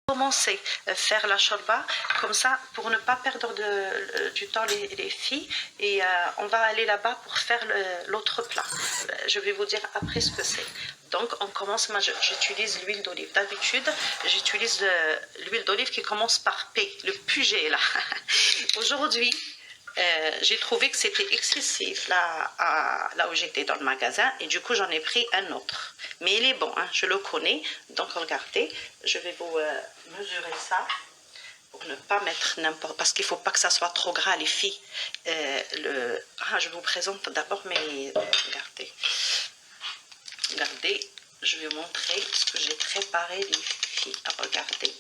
commencer à faire la shorba comme ça pour ne pas perdre du temps les filles et on va aller là-bas pour faire l'autre plat. Je vais vous dire après ce que c'est. Donc on commence, moi j'utilise l'huile d'olive. D'habitude j'utilise l'huile d'olive qui commence par P, le puget là. Aujourd'hui j'ai trouvé que c'était excessif là où j'étais dans le magasin et du coup j'en ai pris un autre. Mais il est bon, hein, je le connais. Donc regardez, je vais vous mesurer ça pour ne pas mettre n'importe... Parce qu'il ne faut pas que ça soit trop gras les filles. Je vous présente d'abord mes... Regardez. Regardez, je vais vous montrer ce que j'ai préparé les filles. Regardez.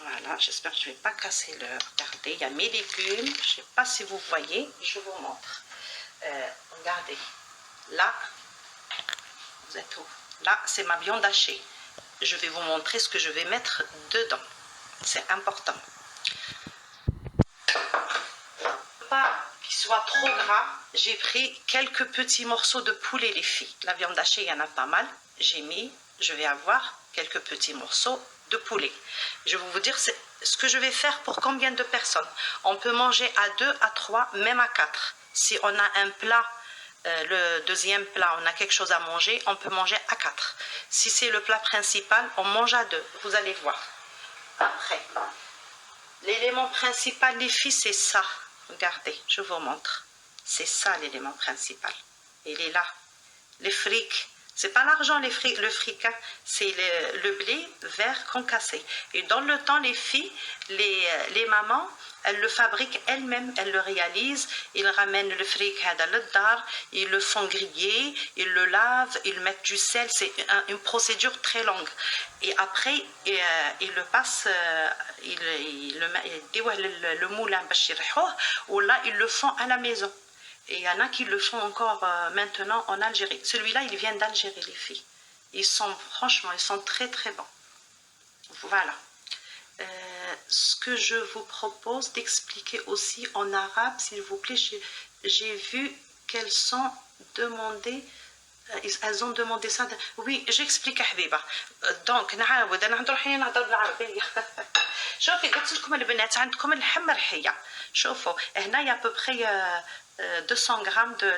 Voilà, j'espère que je ne vais pas casser le... Regardez, il y a mes légumes. Je ne sais pas si vous voyez, je vous montre. Regardez, là, vous êtes où? Là, c'est ma viande hachée. Je vais vous montrer ce que je vais mettre dedans. C'est important. Pas qu'il soit trop gras, j'ai pris quelques petits morceaux de poulet, les filles. La viande hachée, il y en a pas mal. Je vais avoir quelques petits morceaux de poulet. Je vais vous dire ce que je vais faire pour combien de personnes. On peut manger à 2, à 3, même à 4. Si on a un plat, le deuxième plat, on a quelque chose à manger, on peut manger à 4. Si c'est le plat principal, on mange à 2. Vous allez voir. Après, l'élément principal, les filles, c'est ça. Regardez, je vous montre. C'est ça l'élément principal. Il est là. Les frics. C'est pas l'argent, le fric, hein. C'est le blé vert concassé. Et dans le temps, les filles, les mamans, elles le fabriquent elles-mêmes, elles le réalisent. Ils ramènent le fric à l'dar, ils le font griller, ils le lavent, ils mettent du sel. C'est une procédure très longue. Et après, ils le passent, le moulin, ou là, ils le font à la maison. Et il y en a qui le font encore maintenant en Algérie. Celui-là, il vient d'Algérie, les filles. Franchement, ils sont très très bons. Voilà. Ce que je vous propose d'expliquer aussi en arabe, s'il vous plaît, j'ai vu qu'elles sont demandées, elles ont demandé ça. Oui, j'explique, Habiba. Donc, نعاود أنا نهضر حين نهضر بالعربية. شوفي قلت لكم البنات عندكم اللحم رحية. شوفوا هنا يا peu près 200 grammes de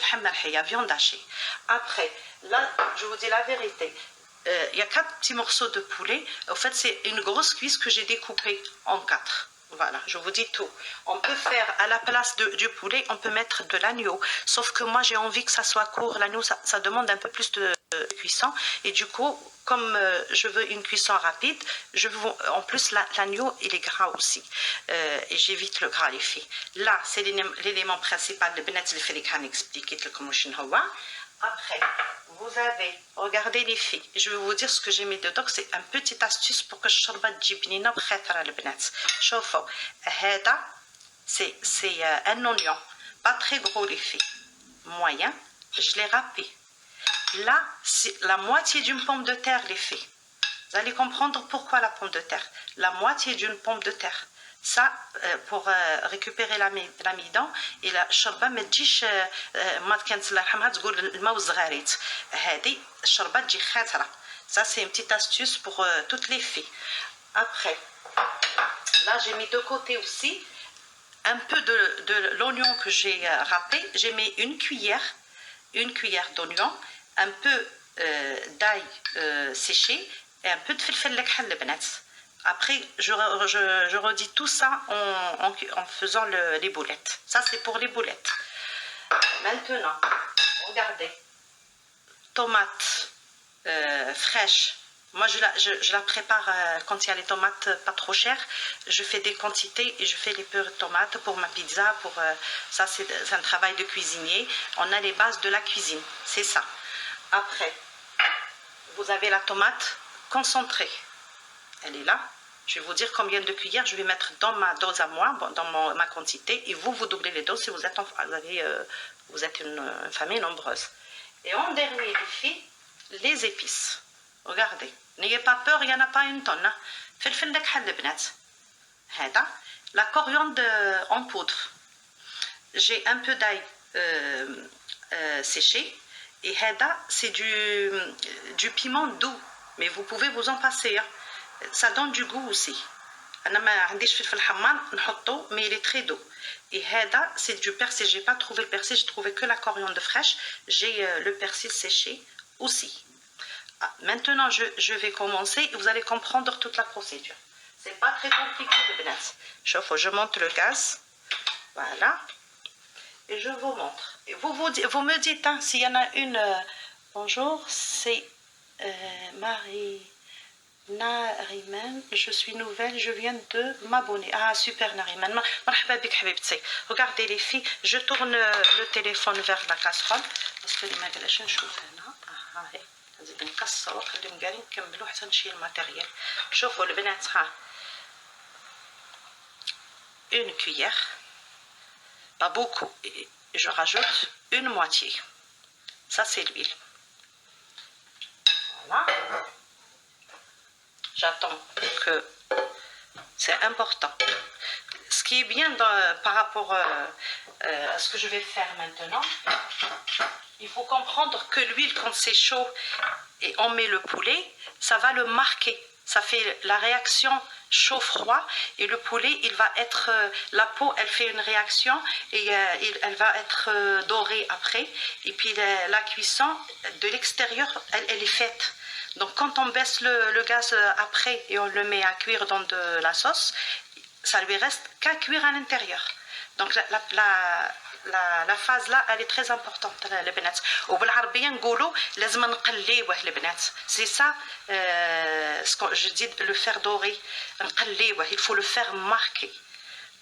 l'ham al-hiya, viande hachée. Après, là, je vous dis la vérité. Il y a 4 petits morceaux de poulet. En fait, c'est une grosse cuisse que j'ai découpée en 4. Voilà, je vous dis tout. On peut faire à la place du poulet, on peut mettre de l'agneau. Sauf que moi, j'ai envie que ça soit court. L'agneau, ça demande un peu plus de cuisson. Et du coup, comme je veux une cuisson rapide, en plus, l'agneau, il est gras aussi. Et j'évite le gras, les filles. Là, c'est l'élément principal de Benet el-Felikan expliqué. Après, vous avez, regardez les filles, je vais vous dire ce que j'ai mis dedans, c'est une petite astuce pour que je sorte de jibnina bkhatra le bnat. Chauffe, c'est un oignon, pas très gros les filles, moyen, je l'ai râpé. Là, c'est la moitié d'une pomme de terre les filles. Vous allez comprendre pourquoi la pomme de terre. La moitié d'une pomme de terre. Ça, pour récupérer l'amidon et la شوربه ما تجيش ما كانت الله يرحمها تقول الماء والزغاريت هذه الشوربه تجي خاطره. Ça c'est une petite astuce pour toutes les filles. Après, là j'ai mis de côté aussi un peu de l'oignon que j'ai râpé. J'ai mis une cuillère d'oignon, un peu d'ail séché et un peu de filfel الكحل البنات. Après, je redis tout ça en faisant les boulettes. Ça, c'est pour les boulettes. Maintenant, regardez. Tomate fraîche. Moi, je la prépare quand il y a les tomates pas trop chères. Je fais des quantités et je fais les purées de tomates pour ma pizza. Ça, c'est un travail de cuisinier. On a les bases de la cuisine. C'est ça. Après, vous avez la tomate concentrée. Elle est là. Je vais vous dire combien de cuillères je vais mettre dans ma dose à moi, dans ma quantité. Et vous doublez les doses si vous êtes une famille nombreuse. Et en dernier, les filles, les épices. Regardez. N'ayez pas peur, il n'y en a pas une tonne. La coriandre en poudre. J'ai un peu d'ail séché. Et c'est du piment doux. Mais vous pouvez vous en passer. Hein. Ça donne du goût aussi. انا ما عنديش فلفل حمار نحطه mais il est très doux. Et هذا c'est du persil. J'ai pas trouvé le persil, j'ai trouvé que la coriandre fraîche. J'ai le persil séché aussi. Maintenant je vais commencer et vous allez comprendre toute la procédure. C'est pas très compliqué les bnat. Je monte le gaz. Voilà. Et je vous montre. Et vous me dites hein, s'il y en a une. Bonjour, c'est Marie. Nariman, je suis nouvelle, je viens de m'abonner. Ah super Nariman, marhaba bik habibti. Regardez les filles, je tourne le téléphone vers la casserole parce que ما قالش نشوف هنا. هاي نزيد نكسر ونخلي مقاري نكملوا حتى نشيل الماتيريال. شوفوا البنات ها. Une cuillère, pas beaucoup. Je rajoute une moitié. Ça c'est l'huile. Voilà. J'attends que c'est important. Ce qui est bien par rapport à ce que je vais faire maintenant, il faut comprendre que l'huile quand c'est chaud et on met le poulet, ça va le marquer. Ça fait la réaction chaud-froid et le poulet, il va être, la peau, elle fait une réaction et elle va être dorée après. Et puis la cuisson de l'extérieur, elle est faite. Donc quand on baisse le gaz après et on le met à cuire dans de la sauce, ça lui reste qu'à cuire à l'intérieur. Donc la phase là, elle est très importante les bnat. وبالعربية نقولوا لازم نقليوه les bnat. C'est ça ce que je dis, le faire dorer. نقليوه, il faut le faire marquer.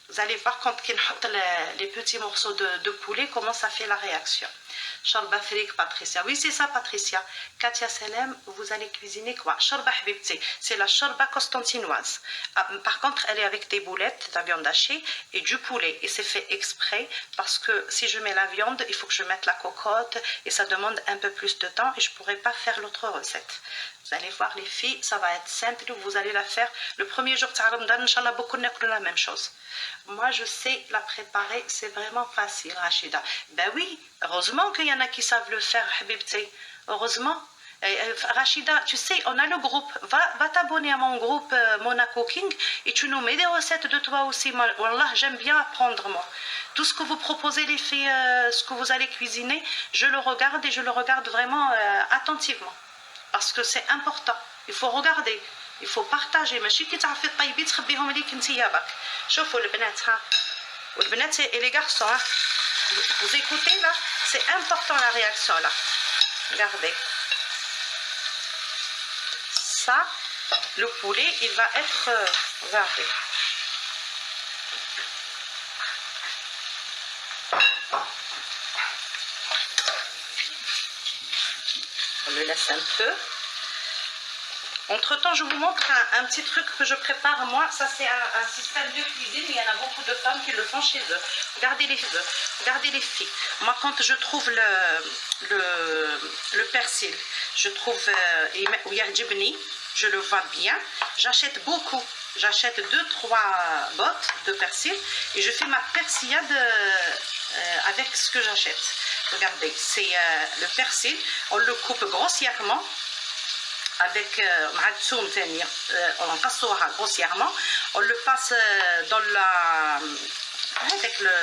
Vous allez voir quand on met les petits morceaux de poulet, comment ça fait la réaction. Sharba frik Patricia. Oui, c'est ça Patricia. Katia Selem, vous allez cuisiner quoi? Sharba habibti. C'est la sharba constantinoise. Par contre, elle est avec des boulettes, de la viande hachée et du poulet. Et c'est fait exprès parce que si je mets la viande, il faut que je mette la cocotte et ça demande un peu plus de temps et je ne pourrais pas faire l'autre recette. Vous allez voir les filles, ça va être simple, vous allez la faire. Le premier jour de Ramadan, Inch'Allah, beaucoup de la même chose. Moi, je sais la préparer, c'est vraiment facile, Rachida. Ben oui, heureusement qu'il y en a qui savent le faire, Habibti. Heureusement. Rachida, tu sais, on a le groupe. Va t'abonner à mon groupe Mona Cooking et tu nous mets des recettes de toi aussi. Wallah, j'aime bien apprendre, moi. Tout ce que vous proposez, les filles, ce que vous allez cuisiner, je le regarde et je le regarde vraiment attentivement. Parce que c'est important. Il faut regarder. Il faut partager. ماشي كي تعرفي الطيبين تخبيهم ليك انت يابك. شوفوا البنات ها. والبنات et les garçons hein. Vous écoutez là, c'est important la réaction là. Regardez. Ça, le poulet, il va être regardez. On le laisse un peu. Entre-temps, je vous montre un petit truc que je prépare moi. Ça, c'est un système de cuisine. Il y en a beaucoup de femmes qui le font chez eux. Regardez les filles. Moi, quand je trouve le persil, je trouve je le vois bien. J'achète beaucoup. J'achète 2-3 bottes de persil et je fais ma persillade avec ce que j'achète. Regardez, c'est le persil. On le coupe grossièrement. Avec grossièrement, on le passe dans avec le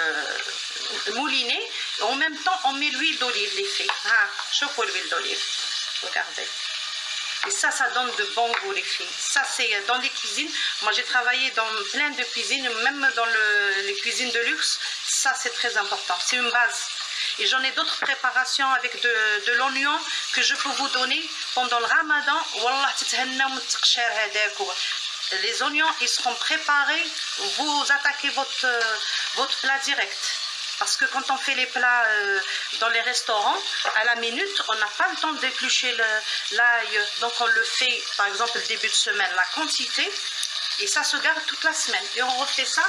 moulinet et en même temps on met l'huile d'olive les filles. Chauffe l'huile d'olive, regardez. Et ça donne de bons goût les filles. Ça c'est dans les cuisines. Moi j'ai travaillé dans plein de cuisines, même dans les cuisines de luxe. Ça c'est très important. C'est une base. Et j'en ai d'autres préparations avec de l'oignon que je peux vous donner pendant le ramadan. Les oignons, ils seront préparés. Vous attaquez votre plat direct. Parce que quand on fait les plats dans les restaurants, à la minute, on n'a pas le temps d'éplucher l'ail. Donc on le fait, par exemple, le début de semaine, la quantité. Et ça se garde toute la semaine. Et on refait ça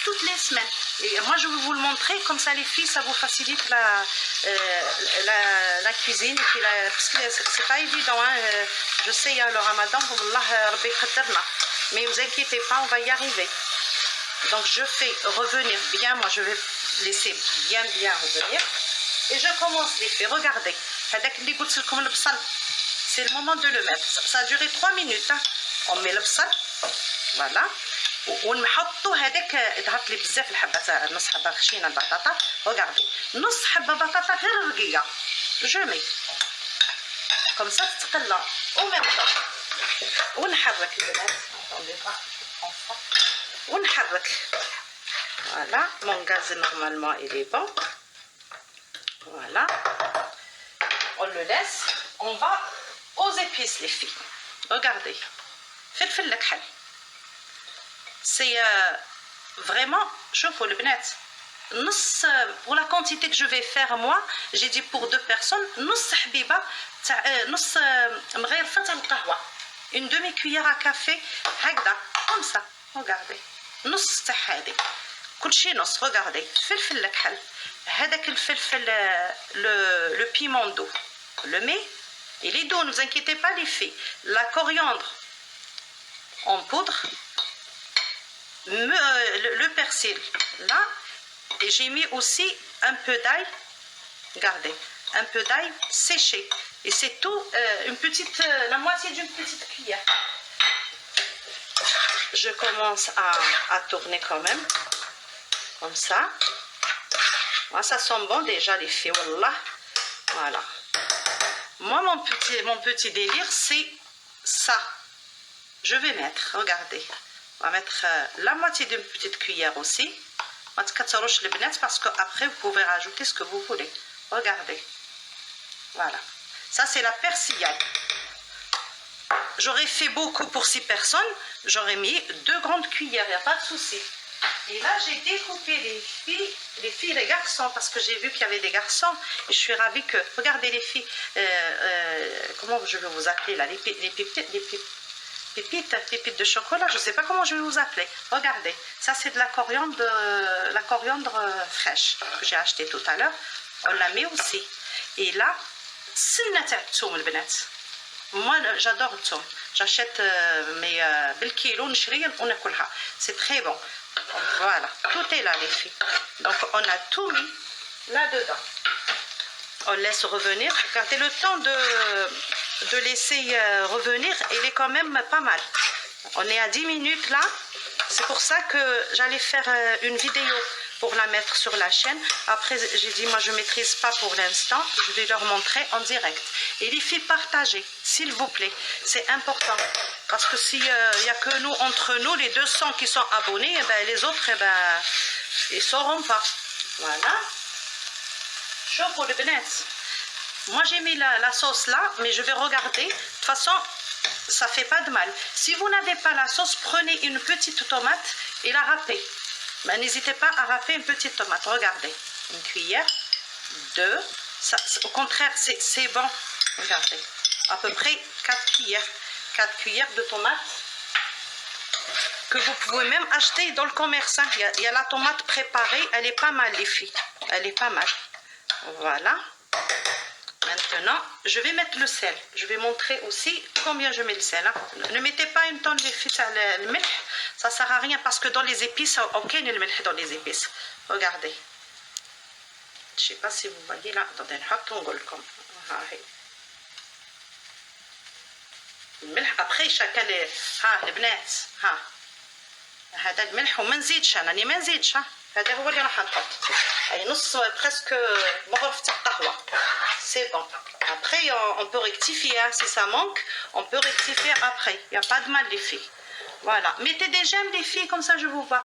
toutes les semaines. Et moi, je vais vous le montrer. Comme ça, les filles, ça vous facilite la cuisine. Et puis parce que c'est pas évident. Hein. Je sais, il y a le ramadan. Mais ne vous inquiétez pas, on va y arriver. Donc, je fais revenir bien. Moi, je vais laisser bien revenir. Et je commence les faits. Regardez. C'est le moment de le mettre. Ça a duré 3 minutes. Hein. on met البصل فوالا ونحطوا هذاك ظهرت لي بزاف الحبه تاع نص حبه خشينه البطاطا ريغاردي نص حبه بطاطا غير رقيقه جومي كوم سا تتقلى وميم ونحرك البنات ونحرك voilà mon gaz normalement il est bon voilà on le laisse on va aux épices les filles regardez فلفل الكحل c'est vraiment شوفوا البنات نص pour la quantité que je vais faire moi j'ai dit pour 2 personnes نص حبيبه تاع نص مغيرفه تاع القهوه une demi cuillère à café هكذا comme ça regardez نص تاع هذه كلشي نص regardez فلفل الكحل هذاك الفلفل le piment doux le mets il est doux ne vous inquiétez pas les filles la coriandre en poudre le persil là et j'ai mis aussi un peu d'ail regardez un peu d'ail séché et c'est tout la moitié d'une petite cuillère je commence à tourner quand même comme ça moi ça sent bon déjà les filles wallah voilà moi mon petit délire c'est ça je vais mettre regardez on va mettre la moitié d'une petite cuillère aussi parce que après vous pouvez rajouter ce que vous voulez regardez voilà ça c'est la persillade j'aurais fait beaucoup pour 6 personnes j'aurais mis 2 grandes cuillères il n'y a pas de souci et là j'ai découpé les filles les garçons parce que j'ai vu qu'il y avait des garçons et je suis ravie que regardez les filles comment je vais vous appeler là les pépites de chocolat, je ne sais pas comment je vais vous appeler. Regardez, ça c'est de la coriandre fraîche que j'ai acheté tout à l'heure. On la met aussi. Et là, moi j'adore le thom. J'achète mes بالكيلو نشري وناكلها. C'est très bon. Voilà, tout est là les filles. Donc on a tout mis là-dedans. On laisse revenir. Regardez le temps de laisser revenir, il est quand même pas mal. On est à 10 minutes là. C'est pour ça que j'allais faire une vidéo pour la mettre sur la chaîne. Après, j'ai dit, moi, je ne maîtrise pas pour l'instant. Je vais leur montrer en direct. Et les filles, partagez, s'il vous plaît. C'est important. Parce que s'il n'y a que nous, entre nous, les 200 qui sont abonnés, eh ben, les autres, eh ben, ils ne sauront pas. Voilà. Chaud pour les bennets. Moi j'ai mis la sauce là, mais je vais regarder. De toute façon, ça fait pas de mal. Si vous n'avez pas la sauce, prenez une petite tomate et la râpez. Ben, n'hésitez pas à râper une petite tomate. Regardez, une cuillère, 2. Ça, au contraire, c'est bon. Regardez, à peu près 4 cuillères. 4 cuillères de tomates que vous pouvez même acheter dans le commerce. Hein. Il y a la tomate préparée, elle est pas mal les filles. Elle est pas mal. Voilà. Maintenant, je vais mettre le sel. Je vais montrer aussi combien je mets le sel. Hein. Ne mettez pas une tonne de filles à le milk. Ça ne sert à rien parce que dans les épices, ok, le milk dans les épices. Regardez. Je ne sais pas si vous voyez là. Attendez, après, chacun les... les bnets. هذا الملح وما نزيدش انا ما نزيدش هذا هو اللي راح نحط اي نص بريسك مغرفه القهوه c'est bon après on peut rectifier hein. Si ça manque on peut rectifier après il n'y a pas de mal les filles voilà mettez des j'aime les filles comme ça je vous vois